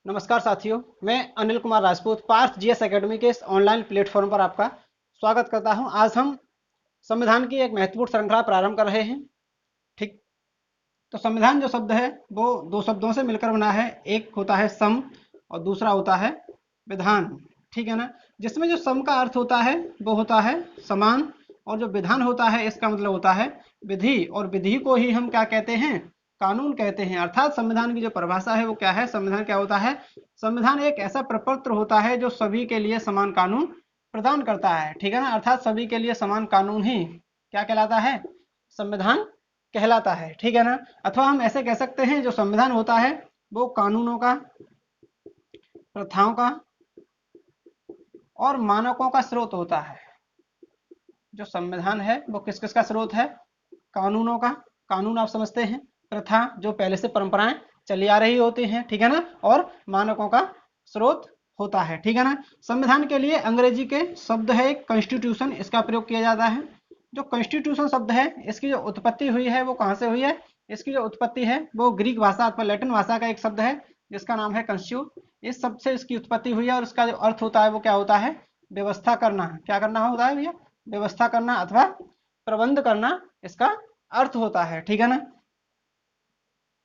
नमस्कार साथियों, मैं अनिल कुमार राजपूत पार्थ जीएस एकेडमी के इस ऑनलाइन प्लेटफॉर्म पर आपका स्वागत करता हूं। आज हम संविधान की एक महत्वपूर्ण श्रृंखला प्रारंभ कर रहे हैं। ठीक, तो संविधान जो शब्द है वो दो शब्दों से मिलकर बना है। एक होता है सम और दूसरा होता है विधान। ठीक है ना। जिसमें जो सम का अर्थ होता है वो होता है समान, और जो विधान होता है इसका मतलब होता है विधि, और विधि को ही हम क्या कहते हैं? कानून कहते हैं। अर्थात संविधान की जो परिभाषा है वो क्या है? संविधान क्या होता है? संविधान एक ऐसा प्रपत्र होता है जो सभी के लिए समान कानून प्रदान करता है। ठीक है ना। अर्थात सभी के लिए समान कानून ही क्या कहलाता है? संविधान कहलाता है। ठीक है ना। अथवा हम ऐसे कह सकते हैं जो संविधान होता है वो कानूनों का, प्रथाओं का और मानकों का स्रोत होता है। जो संविधान है वो किस किस का स्रोत है? कानूनों का। कानून आप समझते हैं, प्रथा जो पहले से परंपराएं चली आ रही होती हैं। ठीक है ना। और मानकों का स्रोत होता है। ठीक है ना। संविधान के लिए अंग्रेजी के शब्द है एक कॉन्स्टिट्यूशन, इसका प्रयोग किया जाता है। जो कॉन्स्टिट्यूशन शब्द है इसकी जो उत्पत्ति हुई है वो कहाँ से हुई है? इसकी जो उत्पत्ति है वो ग्रीक भाषा अथवा लैटिन भाषा का एक शब्द है जिसका नाम है कंस्टिट्यूट। इस शब्द से इसकी उत्पत्ति हुई है और इसका जो अर्थ होता है वो क्या होता है? व्यवस्था करना। क्या करना होता है भैया? व्यवस्था करना अथवा प्रबंध करना इसका अर्थ होता है। ठीक है ना।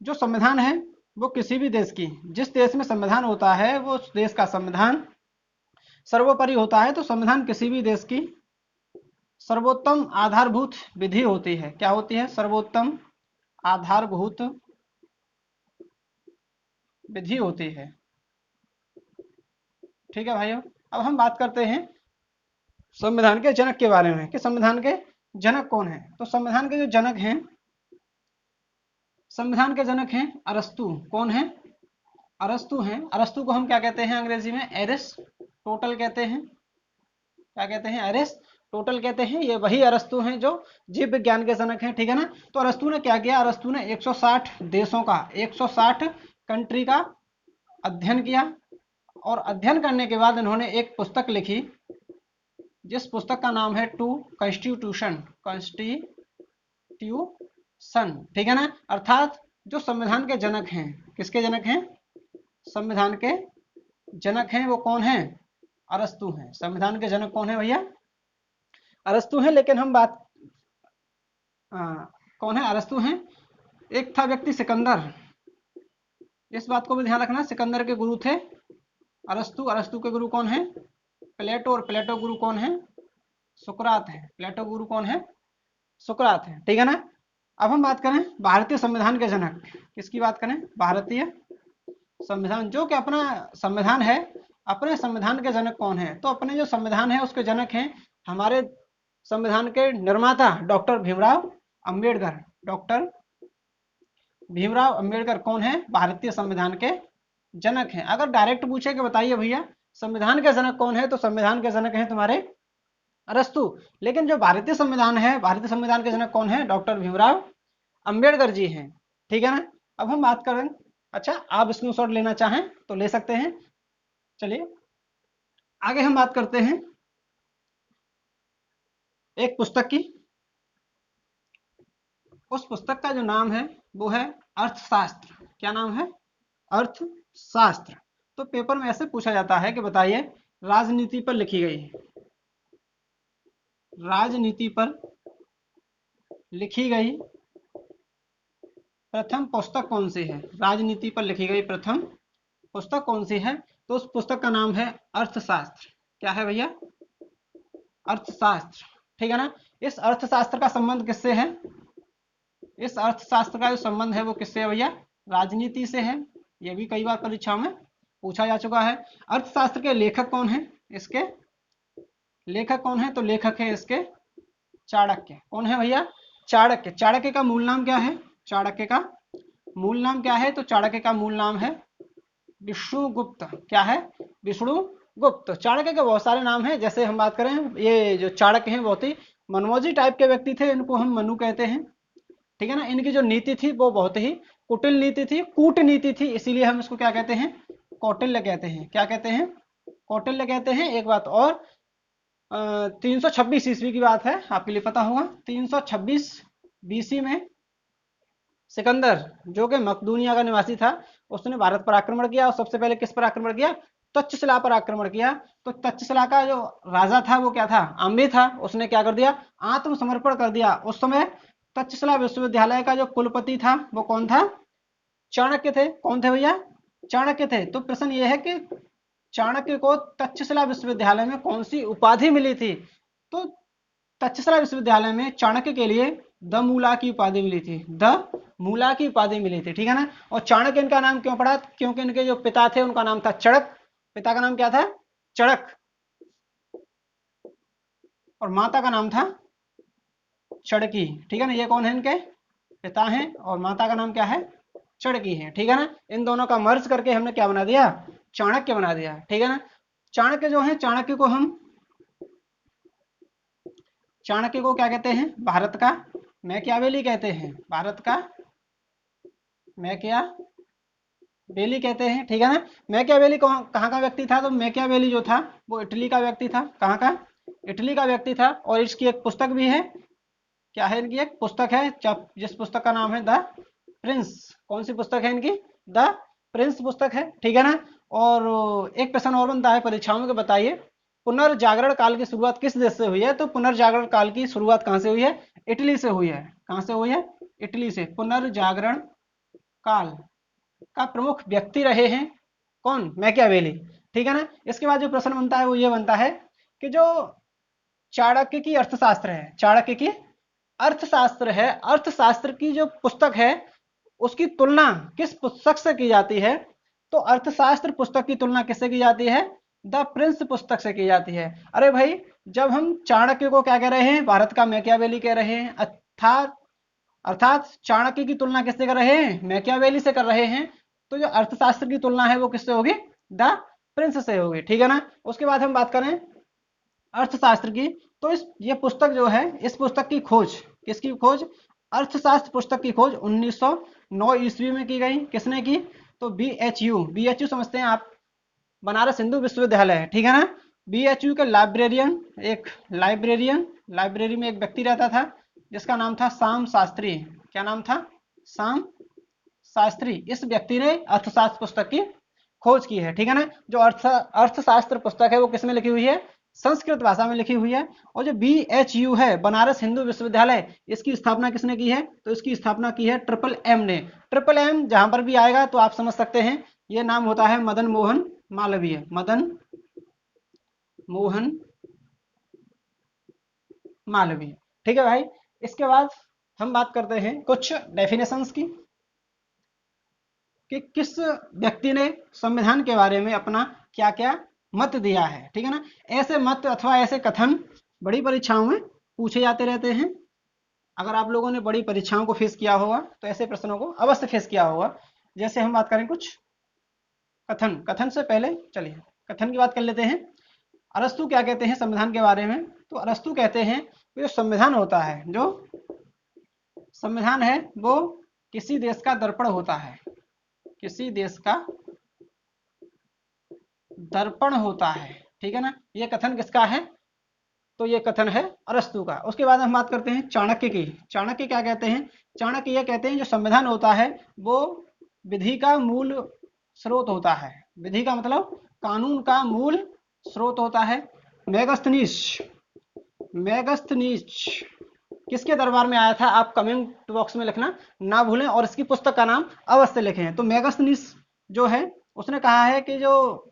जो संविधान है वो किसी भी देश की, जिस देश में संविधान होता है वो उस देश का संविधान सर्वोपरि होता है। तो संविधान किसी भी देश की सर्वोत्तम आधारभूत विधि होती है। क्या होती है? सर्वोत्तम आधारभूत विधि होती है। ठीक है भाइयों। अब हम बात करते हैं संविधान के जनक के बारे में कि संविधान के जनक कौन है। तो संविधान के जो जनक हैं, संविधान के जनक हैं अरस्तु। कौन है? अरस्तु हैं। अरस्तु को हम क्या कहते हैं अंग्रेजी में? एरिस्टोटल कहते हैं। क्या कहते हैं? एरिस्टोटल कहते हैं। ये वही अरस्तु हैं जो जीव विज्ञान के जनक हैं। ठीक है ना। तो अरस्तु ने क्या किया? अरस्तु ने 160 देशों का, 160 कंट्री का अध्ययन किया, और अध्ययन करने के बाद इन्होंने एक पुस्तक लिखी जिस पुस्तक का नाम है टू कॉन्स्टिट्यूशन। कॉन्स्टिट्यूशन। ठीक है ना। अर्थात जो संविधान के जनक हैं, किसके जनक हैं? संविधान के जनक हैं वो कौन है? अरस्तु हैं। संविधान के जनक कौन है भैया? अरस्तु हैं। लेकिन हम बात कौन है? अरस्तु हैं। एक था व्यक्ति सिकंदर, इस बात को भी ध्यान रखना। सिकंदर के गुरु थे अरस्तु। अरस्तु के गुरु कौन है? प्लेटो। और प्लेटो गुरु कौन है? सुकरात है। प्लेटो गुरु कौन है? सुकरात है। ठीक है ना। अब हम बात करें भारतीय संविधान के जनक, किसकी बात करें? भारतीय संविधान, जो कि अपना संविधान है, अपने संविधान के जनक कौन है? तो अपने जो संविधान है उसके जनक हैं हमारे संविधान के निर्माता डॉक्टर भीमराव अंबेडकर। डॉक्टर भीमराव अंबेडकर कौन है? भारतीय संविधान के जनक हैं। अगर डायरेक्ट पूछे कि बताइए भैया संविधान के जनक कौन है, तो संविधान के जनक हैं तुम्हारे अरस्तु। लेकिन जो भारतीय संविधान है, भारतीय संविधान के जनक कौन है? डॉक्टर भीमराव अंबेडकर जी हैं। ठीक है ना। अब हम बात करें, अच्छा आप स्क्रीनशॉट लेना चाहें तो ले सकते हैं। चलिए आगे हम बात करते हैं एक पुस्तक की। उस पुस्तक का जो नाम है वो है अर्थशास्त्र। क्या नाम है? अर्थशास्त्र। तो पेपर में ऐसे पूछा जाता है कि बताइए राजनीति पर लिखी गई, राजनीति पर लिखी गई प्रथम पुस्तक कौन सी है? राजनीति पर लिखी गई प्रथम पुस्तक कौन सी है? तो उस पुस्तक का नाम है अर्थशास्त्र। क्या है भैया? अर्थशास्त्र। ठीक है ना। इस अर्थशास्त्र का संबंध किससे है? इस अर्थशास्त्र का जो संबंध है वो किससे है भैया? राजनीति से है। ये भी कई बार परीक्षाओं में पूछा जा चुका है। अर्थशास्त्र के लेखक कौन है? इसके लेखक कौन है? तो लेखक है इसके चाणक्य। कौन है भैया? चाणक्य। चाणक्य का मूल नाम क्या है? चाणक्य का मूल नाम क्या है? तो चाणक्य का मूल नाम है विष्णुगुप्त। क्या है? विष्णुगुप्त। चाणक्य के बहुत सारे नाम हैं। जैसे हम बात करें, ये जो चाणक्य हैं बहुत ही मनमोजी टाइप के व्यक्ति थे, इनको हम मनु कहते हैं। ठीक है ना। इनकी जो नीति थी वो बहुत ही कुटिल नीति थी, कूटनीति थी, इसीलिए हम इसको क्या कहते हैं? कौटिल्य कहते हैं। क्या कहते हैं? कौटिल्य कहते हैं। एक बात और, 326 ईस्वी की बात है, आपके लिए पता होगा। 326 बीसी में सिकंदर जो कि मकदूनिया का निवासी था, उसने भारत पर आक्रमण किया और सबसे पहले किस पर आक्रमण किया? तक्षशिला पर आक्रमण किया। तो तक्षशिला का जो राजा था वो क्या था? अम्बी था। उसने क्या कर दिया? आत्मसमर्पण कर दिया। उस समय तक्षशिला विश्वविद्यालय का जो कुलपति था वो कौन था? चाणक्य थे। कौन थे भैया? चाणक्य थे। तो प्रश्न ये है कि चाणक्य को तक्षशिला विश्वविद्यालय में कौन सी उपाधि मिली थी? तो तक्षशिला विश्वविद्यालय में चाणक्य के लिए द मूला की उपाधि मिली थी। द मूला की उपाधि मिली थी, ठीक है ना। और चाणक्य इनका नाम क्यों पड़ा? क्योंकि इनके जो पिता थे उनका नाम था चड़क। पिता का नाम क्या था? चड़क। और माता का नाम था चड़की, ठीक है ना। ये कौन है? इनके पिता हैं और माता का नाम क्या है? चड़की है, ठीक है ना। इन दोनों का मर्ज करके हमने क्या बना दिया? चाणक्य बना दिया, ठीक है ना। चाणक्य जो है, चाणक्य को क्या कहते हैं? भारत का मैकियावेली कहते हैं। भारत का मैकियावेली कहते हैं, ठीक है ना। मैकियावेली कहाँ का व्यक्ति था? तो मैकियावेली जो था वो इटली का व्यक्ति था। कहाँ का? इटली का व्यक्ति था। और इसकी एक पुस्तक भी है। क्या है? इनकी एक पुस्तक है जिस पुस्तक का नाम है द प्रिंस। कौन सी पुस्तक है इनकी? द प्रिंस पुस्तक है, ठीक है ना। और एक प्रश्न और बनता है परीक्षाओं में, बताइए पुनर्जागरण काल की शुरुआत किस देश से हुई है? तो पुनर्जागरण काल की शुरुआत कहाँ से हुई है? इटली से हुई है। कहाँ से हुई है? इटली से। पुनर्जागरण काल का प्रमुख व्यक्ति रहे हैं कौन? मैकियावेली, ठीक है ना। इसके बाद जो प्रश्न बनता है वो ये बनता है कि जो चाणक्य की अर्थशास्त्र है, चाणक्य की अर्थशास्त्र है, अर्थशास्त्र की जो पुस्तक है उसकी तुलना किस पुस्तक से की जाती है? तो अर्थशास्त्र पुस्तक की तुलना किससे की जाती है? द प्रिंस पुस्तक से की जाती है। अरे भाई, जब हम चाणक्य को क्या कह रहे हैं? भारत का मैकियावेली कह रहे हैं, अर्थात अर्थात चाणक्य की तुलना किससे कर रहे हैं? मैकियावेली से कर रहे हैं। तो जो अर्थशास्त्र की तुलना है वो किससे होगी? द प्रिंस से होगी, ठीक है ना। उसके बाद हम बात करें अर्थशास्त्र की, तो ये पुस्तक जो है, इस पुस्तक की खोज, किसकी खोज? अर्थशास्त्र पुस्तक की खोज 1909 ईस्वी में की गई। किसने की? तो BHU समझते हैं आप, बनारस हिंदू विश्वविद्यालय है, ठीक है ना। BHU के लाइब्रेरियन, एक लाइब्रेरी में एक व्यक्ति रहता था जिसका नाम था शाम शास्त्री। क्या नाम था? शाम शास्त्री। इस व्यक्ति ने अर्थशास्त्र पुस्तक की खोज की है, ठीक है ना। जो अर्थशास्त्र पुस्तक है वो किस में लिखी हुई है? संस्कृत भाषा में लिखी हुई है। और जो BHU है, बनारस हिंदू विश्वविद्यालय, इसकी स्थापना किसने की है? तो इसकी स्थापना की है ट्रिपल एम ने। ट्रिपल एम जहां पर भी आएगा तो आप समझ सकते हैं ये नाम होता है मदन मोहन मालवीय। मदन मोहन मालवीय, ठीक है भाई। इसके बाद हम बात करते हैं कुछ डेफिनेशंस की, कि किस व्यक्ति ने संविधान के बारे में अपना क्या क्या मत दिया है, ठीक है ना। ऐसे मत अथवा ऐसे कथन बड़ी परीक्षाओं में पूछे जाते रहते हैं। अगर आप लोगों ने बड़ी परीक्षाओं को फेस किया होगा तो ऐसे प्रश्नों को अवश्य फेस किया होगा। जैसे हम बात करें कुछ कथन से पहले चलिए कथन की बात कर लेते हैं। अरस्तु क्या कहते हैं संविधान के बारे में? तो अरस्तु कहते हैं कि जो संविधान होता है, जो संविधान है वो किसी देश का दर्पण होता है। किसी देश का दर्पण होता है, ठीक है ना। ये कथन किसका है? तो ये कथन है अरस्तु का। उसके बाद हम बात करते हैं चाणक्य की। चाणक्य क्या कहते हैं? चाणक्य ये कहते हैं जो संविधान होता है वो विधि का मूल स्रोत होता है। विधि का मतलब कानून का मूल स्रोत होता है। मेगस्थनीस मेगस्थनीस किसके दरबार में आया था? आप कमेंट बॉक्स में लिखना ना भूलें, और इसकी पुस्तक का नाम अवश्य लिखें। तो मेगस्थनीस जो है उसने कहा है कि जो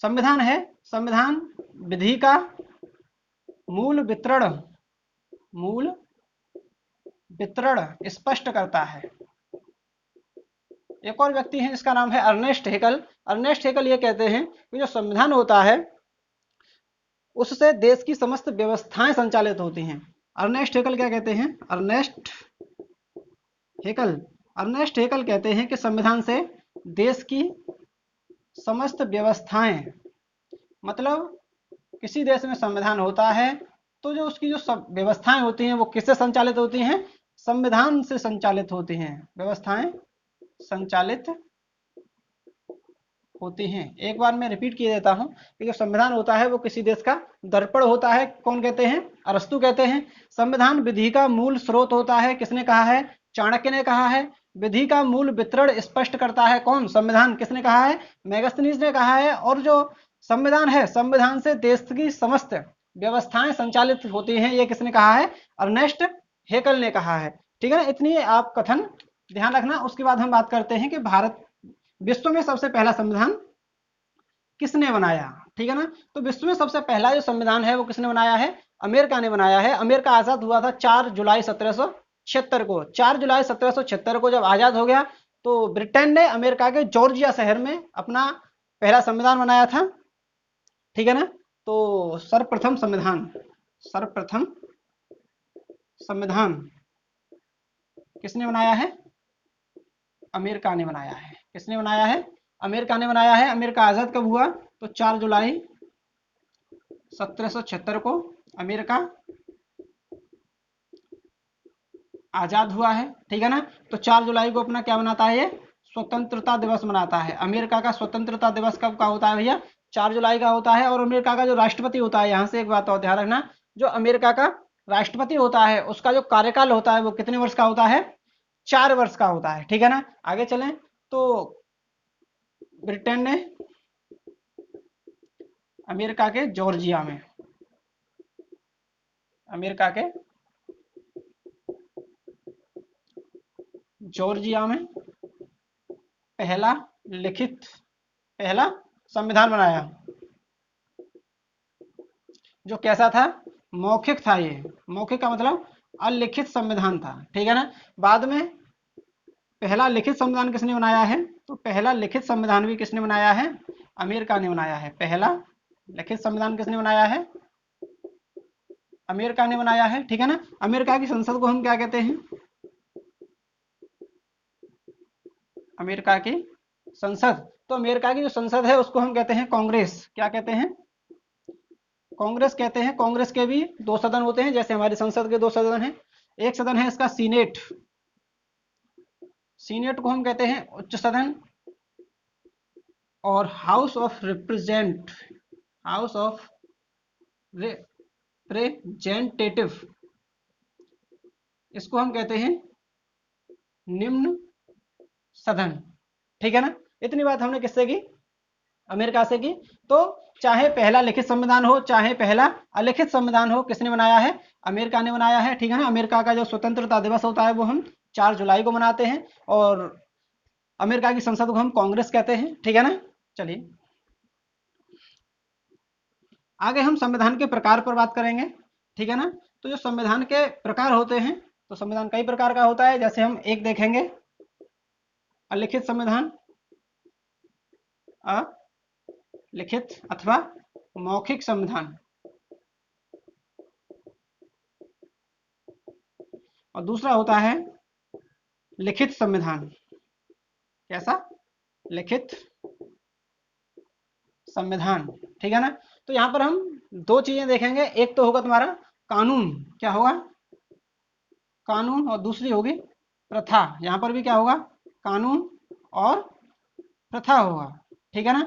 संविधान है, संविधान विधि का मूल वितरण स्पष्ट करता है। एक और व्यक्ति है जिसका नाम है अर्नेस्ट हेकल। अर्नेस्ट हेकल ये कहते हैं कि जो संविधान होता है उससे देश की समस्त व्यवस्थाएं संचालित होती हैं। अर्नेस्ट हेकल क्या कहते हैं? अर्नेस्ट हेकल कहते हैं कि संविधान से देश की समस्त व्यवस्थाएं, मतलब किसी देश में संविधान होता है तो जो उसकी जो सब व्यवस्थाएं होती हैं वो किससे संचालित होती हैं? संविधान से संचालित होती हैं। व्यवस्थाएं संचालित होती हैं। एक बार मैं रिपीट किए देता हूं कि जो संविधान होता है वो किसी देश का दर्पण होता है। कौन कहते हैं? अरस्तु कहते हैं। संविधान विधि का मूल स्रोत होता है। किसने कहा है? चाणक्य ने कहा है। विधि का मूल वितरण स्पष्ट करता है कौन? संविधान। किसने कहा है? मेगास्थनीज ने कहा है। और जो संविधान है, संविधान से देश की समस्त व्यवस्थाएं संचालित होती हैं, ये किसने कहा है? अर्नेस्ट हेकल ने कहा है। ठीक है ना, इतनी आप कथन ध्यान रखना। उसके बाद हम बात करते हैं कि भारत विश्व में सबसे पहला संविधान किसने बनाया। ठीक है ना, तो विश्व में सबसे पहला जो संविधान है वो किसने बनाया है? अमेरिका ने बनाया है। अमेरिका आजाद हुआ था 4 जुलाई 1776 को। 4 जुलाई 1776 को जब आजाद हो गया तो ब्रिटेन ने अमेरिका के जॉर्जिया शहर में अपना पहला संविधान बनाया था। ठीक है ना, तो सर्वप्रथम संविधान किसने बनाया है? अमेरिका ने बनाया है। किसने बनाया है? अमेरिका ने बनाया है। अमेरिका आजाद कब हुआ? तो 4 जुलाई 1776 को अमेरिका आजाद हुआ है। ठीक है ना, तो 4 जुलाई को अपना क्या मनाता है? ये स्वतंत्रता दिवस मनाता है। अमेरिका का स्वतंत्रता दिवस कब का होता है भैया? 4 जुलाई का होता है। और अमेरिका का जो राष्ट्रपति होता है, यहाँ से एक बात और ध्यान रखना, जो अमेरिका का राष्ट्रपति होता है उसका जो कार्यकाल होता है वो कितने वर्ष का होता है? 4 वर्ष का होता है। ठीक है ना, आगे चलें तो ब्रिटेन ने अमेरिका के जॉर्जिया में पहला पहला संविधान बनाया, जो कैसा था? मौखिक था। ये मौखिक का मतलब अलिखित संविधान था। ठीक है ना, बाद में पहला लिखित संविधान किसने बनाया है? तो पहला लिखित संविधान भी किसने बनाया है? अमेरिका ने बनाया है। पहला लिखित संविधान किसने बनाया है? अमेरिका ने बनाया है। ठीक है ना, अमेरिका की संसद को हम क्या कहते हैं? अमेरिका की संसद। तो अमेरिका की जो संसद है उसको हम कहते हैं कांग्रेस। क्या कहते हैं? कांग्रेस कहते हैं। कांग्रेस के भी 2 सदन होते हैं, जैसे हमारी संसद के 2 सदन हैं। एक सदन है इसका सीनेट। सीनेट को हम कहते हैं उच्च सदन। और हाउस ऑफ रिप्रेजेंटेटिव, इसको हम कहते हैं निम्न सदन। ठीक है ना, इतनी बात हमने किससे की? अमेरिका से की। तो चाहे पहला लिखित संविधान हो चाहे पहला अलिखित संविधान हो, किसने बनाया है? अमेरिका ने बनाया है। ठीक है ना, अमेरिका का जो स्वतंत्रता दिवस होता है वो हम 4 जुलाई को मनाते हैं। और अमेरिका की संसद को हम कांग्रेस कहते हैं। ठीक है ना, चलिए आगे हम संविधान के प्रकार पर बात करेंगे। ठीक है ना, तो जो संविधान के प्रकार होते हैं, तो संविधान कई प्रकार का होता है। जैसे हम एक देखेंगे, अलिखित संविधान, अलिखित अथवा मौखिक संविधान। और दूसरा होता है लिखित संविधान। कैसा? लिखित संविधान। ठीक है ना, तो यहां पर हम 2 चीजें देखेंगे। एक तो होगा तुम्हारा कानून। क्या होगा? कानून। और दूसरी होगी प्रथा। यहां पर भी क्या होगा? कानून और प्रथा होगा। ठीक है ना,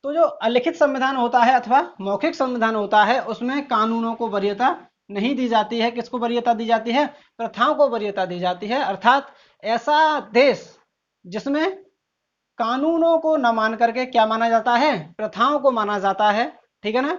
तो जो अलिखित संविधान होता है अथवा मौखिक संविधान होता है उसमें कानूनों को वरीयता नहीं दी जाती है। किसको वरीयता दी जाती है? प्रथाओं को वरीयता दी जाती है। अर्थात ऐसा देश जिसमें कानूनों को न मान करके क्या माना जाता है? प्रथाओं को माना जाता है। ठीक है ना,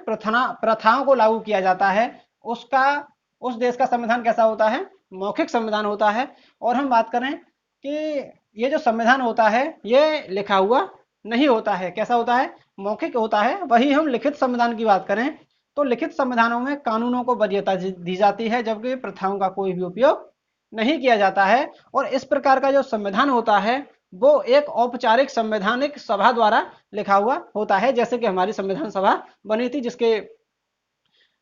प्रथाओं को लागू किया जाता है, उसका उस देश का संविधान कैसा होता है? मौखिक संविधान होता है। और हम बात करें कि ये जो संविधान होता है ये लिखा हुआ नहीं होता है। कैसा होता है? मौखिक होता है। वही हम लिखित संविधान की बात करें तो लिखित संविधानों में कानूनों को वरीयता दी जाती है, जबकि प्रथाओं का कोई भी उपयोग नहीं किया जाता है। और इस प्रकार का जो संविधान होता है वो एक औपचारिक संवैधानिक सभा द्वारा लिखा हुआ होता है। जैसे कि हमारी संविधान सभा बनी थी, जिसके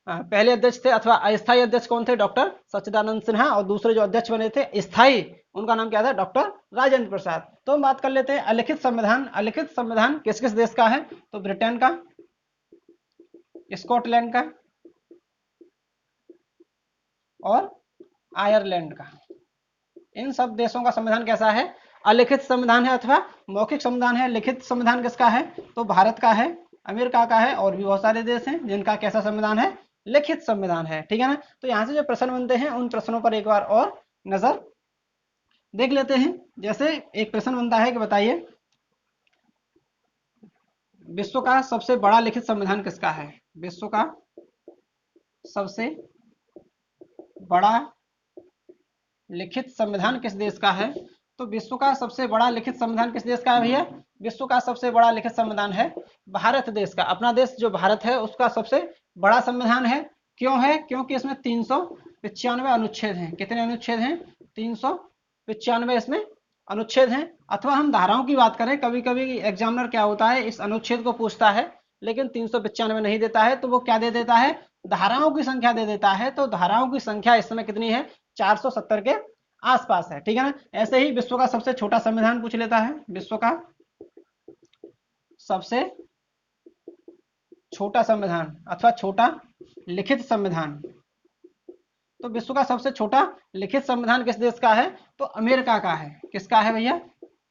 पहले अध्यक्ष थे अथवा अस्थायी अध्यक्ष कौन थे? डॉक्टर सच्चिदानंद सिन्हा। और दूसरे जो अध्यक्ष बने थे स्थायी, उनका नाम क्या था? डॉक्टर राजेंद्र प्रसाद। तो हम बात कर लेते हैं अलिखित संविधान। अलिखित संविधान किस किस देश का है? तो ब्रिटेन का, स्कॉटलैंड का और आयरलैंड का। इन सब देशों का संविधान कैसा है? अलिखित संविधान है अथवा मौखिक संविधान है। लिखित संविधान किसका है? तो भारत का है, अमेरिका का है, और भी बहुत सारे देश हैं जिनका कैसा संविधान है? लिखित संविधान है। ठीक है ना, तो यहाँ से जो प्रश्न बनते हैं उन प्रश्नों पर एक बार और नजर देख लेते हैं। जैसे एक प्रश्न बनता है कि बताइए विश्व का सबसे बड़ा लिखित संविधान किसका है। विश्व का सबसे बड़ा लिखित संविधान किस देश का है। तो विश्व का सबसे बड़ा लिखित संविधान किस देश का है भैया। विश्व का सबसे बड़ा लिखित संविधान है भारत देश का। अपना देश जो भारत है उसका सबसे बड़ा संविधान है। क्यों है? क्योंकि इसमें 395 अनुच्छेद हैं। कितने अनुच्छेद हैं? 395 इसमें अनुच्छेद हैं। अथवा हम धाराओं की बात करें, कभी कभी एग्जामिनर क्या होता है इस अनुच्छेद को पूछता है लेकिन 395 नहीं देता है, तो वो क्या दे देता है, धाराओं की संख्या दे देता है। तो धाराओं की संख्या इस समय कितनी है? 470 के आसपास है। ठीक है ना। ऐसे ही विश्व का सबसे छोटा संविधान पूछ लेता है। विश्व का सबसे छोटा संविधान अथवा छोटा लिखित संविधान। तो विश्व का सबसे छोटा लिखित संविधान किस देश का है? तो अमेरिका का है। किसका है भैया?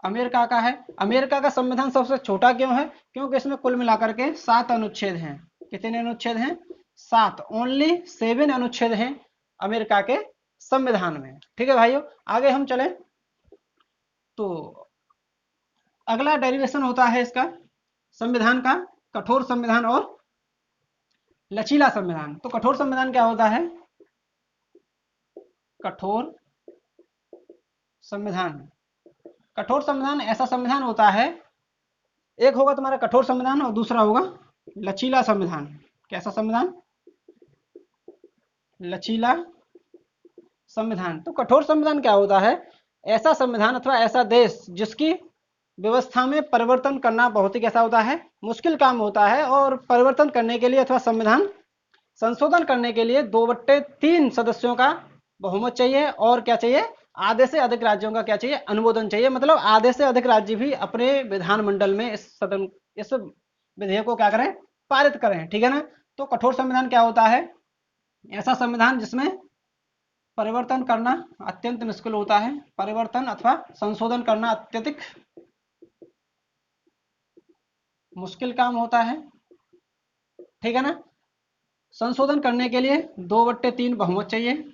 अमेरिका का है। अमेरिका का संविधान सबसे छोटा क्यों है? क्योंकि इसमें कुल मिलाकर के 7 अनुच्छेद हैं। कितने अनुच्छेद हैं? 7। ओनली 7 अनुच्छेद हैं अमेरिका के संविधान में। ठीक है भाइयों, आगे हम चले तो अगला डेरिवेशन होता है इसका संविधान का, कठोर संविधान और लचीला संविधान। तो कठोर संविधान क्या होता है? कठोर संविधान, कठोर संविधान ऐसा संविधान होता है, एक होगा तुम्हारा कठोर संविधान और दूसरा होगा लचीला संविधान। कैसा संविधान? लचीला संविधान। तो कठोर संविधान क्या होता है? ऐसा संविधान अथवा ऐसा देश जिसकी व्यवस्था में परिवर्तन करना बहुत ही कैसा होता है? मुश्किल काम होता है। और परिवर्तन करने के लिए अथवा संविधान संशोधन करने के लिए 2/3 सदस्यों का बहुमत चाहिए। और क्या चाहिए? आधे से अधिक राज्यों का क्या चाहिए? अनुमोदन चाहिए। मतलब आधे से अधिक राज्य भी अपने विधानमंडल में इस विधेयक को क्या करें? पारित करें। ठीक है ना। तो कठोर संविधान क्या होता है? ऐसा संविधान जिसमें परिवर्तन करना अत्यंत मुश्किल होता है। परिवर्तन अथवा संशोधन करना अत्यधिक मुश्किल काम होता है। ठीक है ना। संशोधन करने के लिए 2/3 बहुमत चाहिए।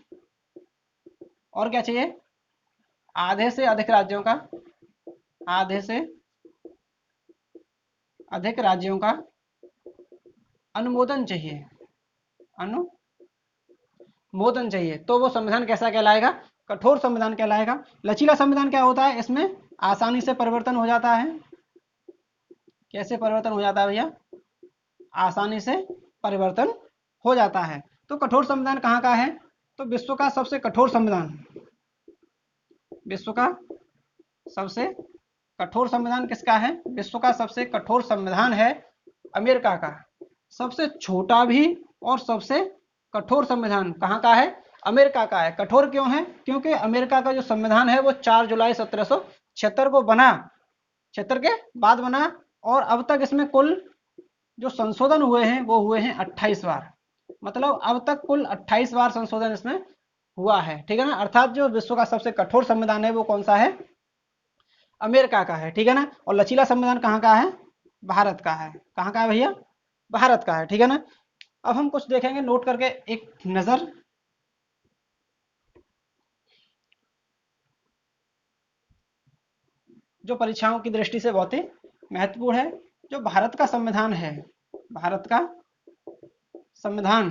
और क्या चाहिए? आधे से अधिक राज्यों का, आधे से अधिक राज्यों का अनुमोदन चाहिए, अनुमोदन चाहिए। तो वो संविधान कैसा कहलाएगा? कठोर संविधान कहलाएगा। लचीला संविधान क्या होता है? इसमें आसानी से परिवर्तन हो जाता है। कैसे परिवर्तन हो जाता है भैया? आसानी से परिवर्तन हो जाता है। तो कठोर संविधान कहाँ का है? तो विश्व का सबसे कठोर संविधान, विश्व का सबसे कठोर संविधान किसका है? विश्व का सबसे कठोर संविधान है अमेरिका का। सबसे छोटा भी और सबसे कठोर संविधान कहाँ का है? अमेरिका का है। कठोर क्यों है? क्योंकि अमेरिका का जो संविधान है वो 4 जुलाई 1776 को बना, 76 के बाद बना। और अब तक इसमें कुल जो संशोधन हुए हैं वो हुए हैं 28 बार। मतलब अब तक कुल 28 बार संशोधन इसमें हुआ है। ठीक है ना। अर्थात जो विश्व का सबसे कठोर संविधान है वो कौन सा है? अमेरिका का है। ठीक है ना। और लचीला संविधान कहाँ का है? भारत का है। कहाँ का है भैया? भारत का है। ठीक है ना। अब हम कुछ देखेंगे नोट करके एक नजर। जो परीक्षाओं की दृष्टि से बहुत ही महत्वपूर्ण है। जो भारत का संविधान है, भारत का संविधान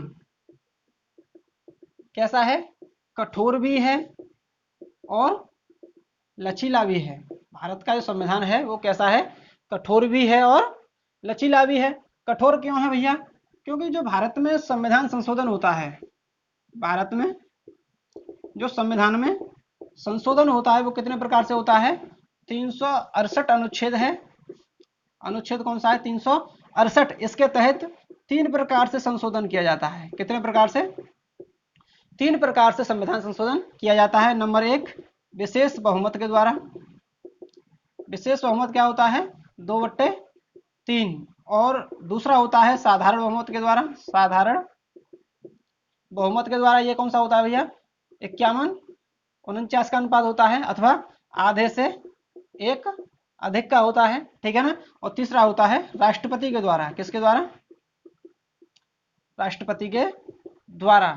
कैसा है? कठोर भी है और लचीला भी है। भारत का जो संविधान है वो कैसा है? कठोर भी है और लचीला भी है। कठोर क्यों है भैया? क्योंकि जो भारत में संविधान संशोधन होता है, भारत में जो संविधान में संशोधन होता है वो कितने प्रकार से होता है? 368 अनुच्छेद है। अनुच्छेद कौन सा है? 368। इसके तहत 3 प्रकार से संशोधन किया जाता है। कितने प्रकार से? 3 प्रकार से संविधान संशोधन किया जाता है। नंबर 1, विशेष बहुमत के द्वारा। विशेष बहुमत क्या होता है? 2/3। और दूसरा होता है साधारण बहुमत के द्वारा। साधारण बहुमत के द्वारा ये कौन सा होता है भैया? 51-49 का अनुपात होता है। अथवा आधे से एक अधिक का होता है। ठीक है ना। और तीसरा होता है राष्ट्रपति के द्वारा। किसके द्वारा? राष्ट्रपति के द्वारा।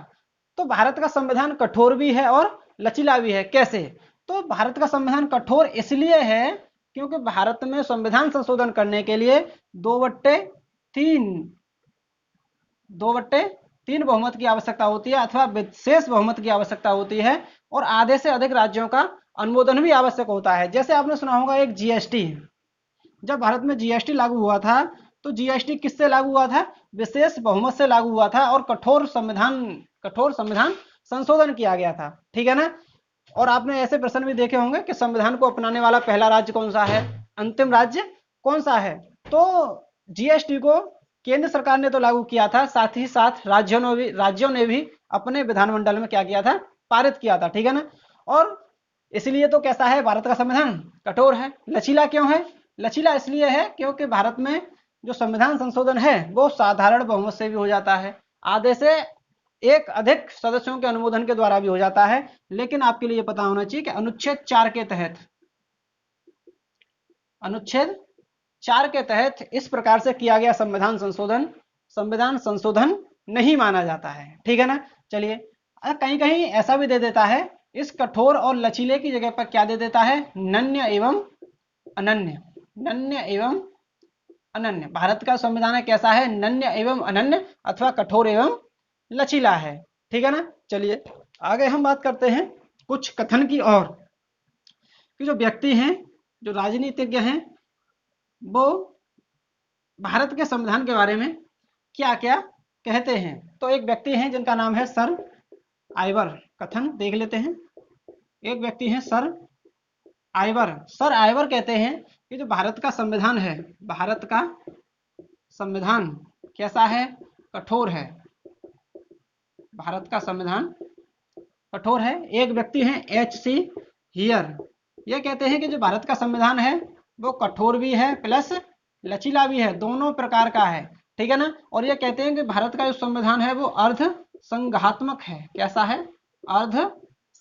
तो भारत का संविधान कठोर भी है और लचीला भी है। कैसे? तो भारत का संविधान कठोर इसलिए है क्योंकि भारत में संविधान संशोधन करने के लिए 2/3 बहुमत की आवश्यकता होती है अथवा विशेष बहुमत की आवश्यकता होती है, और आधे से अधिक राज्यों का अनुमोदन भी आवश्यक होता है। जैसे आपने सुना होगा एक जीएसटी, जब भारत में जीएसटी लागू हुआ था तो जीएसटी किससे लागू हुआ था? विशेष बहुमत से लागू हुआ था और कठोर संविधान संशोधन किया गया था। ठीक है ना? और आपने ऐसे प्रश्न भी देखे होंगे कि संविधान को अपनाने वाला पहला राज्य कौन सा है, अंतिम राज्य कौन सा है। तो जीएसटी को केंद्र सरकार ने तो लागू किया था, साथ ही साथ राज्यों ने भी अपने विधानमंडल में क्या किया था? पारित किया था। ठीक है ना? और इसलिए तो कैसा है भारत का संविधान? कठोर है। लचीला क्यों है? लचीला इसलिए है क्योंकि भारत में जो संविधान संशोधन है वो साधारण बहुमत से भी हो जाता है, आधे से एक अधिक सदस्यों के अनुमोदन के द्वारा भी हो जाता है। लेकिन आपके लिए पता होना चाहिए कि अनुच्छेद 4 के तहत इस प्रकार से किया गया संविधान संशोधन नहीं माना जाता है। ठीक है ना? चलिए, कहीं कहीं ऐसा भी दे देता है, इस कठोर और लचीले की जगह पर क्या दे देता है? नन्य एवं अनन्य। भारत का संविधान है कैसा है? नन्य एवं अनन्य अथवा कठोर एवं लचीला है। ठीक है ना? चलिए आगे हम बात करते हैं कुछ कथन की और, कि जो व्यक्ति हैं, जो राजनीतिज्ञ हैं, वो भारत के संविधान के बारे में क्या क्या कहते हैं। तो एक व्यक्ति हैं जिनका नाम है सर आइवर। कथन देख लेते हैं। एक व्यक्ति हैं सर आइवर कहते हैं कि जो भारत का संविधान है, भारत का संविधान कैसा है? कठोर है। भारत का संविधान कठोर है। एक व्यक्ति हैं एच.सी. हियर, ये कहते हैं कि जो भारत का संविधान है वो कठोर भी है प्लस लचीला भी है, दोनों प्रकार का है। ठीक है ना? और ये कहते हैं कि भारत का जो संविधान है वो अर्ध संघात्मक है। कैसा है? अर्ध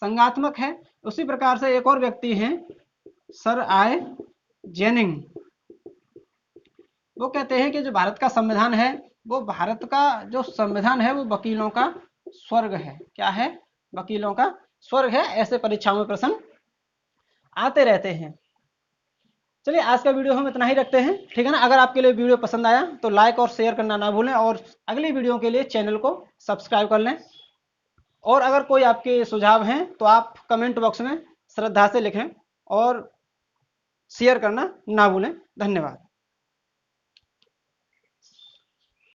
संघात्मक है। उसी प्रकार से एक और व्यक्ति हैं सर आई जेनिंग, वो कहते हैं कि जो भारत का संविधान है वो भारत का जो संविधान है वो वकीलों का स्वर्ग है। क्या है? वकीलों का स्वर्ग है। ऐसे परीक्षाओं में प्रश्न आते रहते हैं। चलिए आज का वीडियो हम इतना ही रखते हैं। ठीक है ना? अगर आपके लिए वीडियो पसंद आया तो लाइक और शेयर करना ना भूलें, और अगली वीडियो के लिए चैनल को सब्सक्राइब कर लें। और अगर कोई आपके सुझाव हैं तो आप कमेंट बॉक्स में श्रद्धा से लिखें और शेयर करना ना भूलें। धन्यवाद।